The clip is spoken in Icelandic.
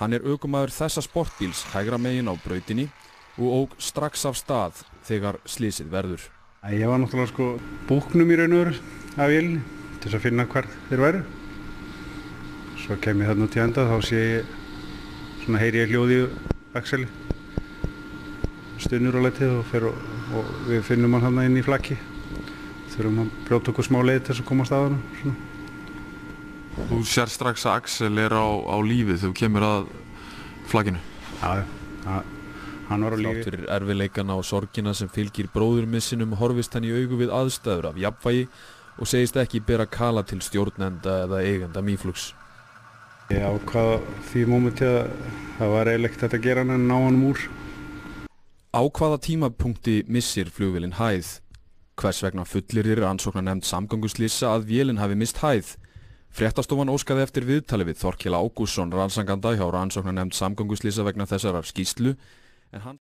Hann ökumaður þessa sportbíls hægra megin á brautinni og ók strax af stað þegar slysið verður. Ég var náttúrulega búknum í raun og veru af vélinni til þess að finna hvar þeir væru. Svo kem ég þarna út í enda, þá sé ég heyri ég hljóð í axeli. Stunnur á letið og við finnum hann þarna inn í flakki. Þurfum að brjóta okkur smá leið til þess að komast að hann. Þú sér strax að Axel á lífi þegar þú kemur að flagginu. Já, hann var á lífi. Þrátt fyrir erfiðleikana og sorgina sem fylgir bróðurmissinum horfist hann í augu við aðstæður af jafnvægi og segist ekki bera kala til stjórnenda eða eigenda Mýflugs. Ég ákvað því mómenti að það var eiginlega ekkert hægt að gera hann en ná honum úr. Á hvaða tímapunkti missir flugvélin hæð? Hvers vegna fullyrðir rannsóknarnefnd samgönguslysa að vélin hafi misst hæð? Fréttastofan óskaði eftir viðtali við Þorkel Ágústsson rannsakanda hjá rannsóknarnefnd samgönguslysa vegna þessarar skýrslu en hann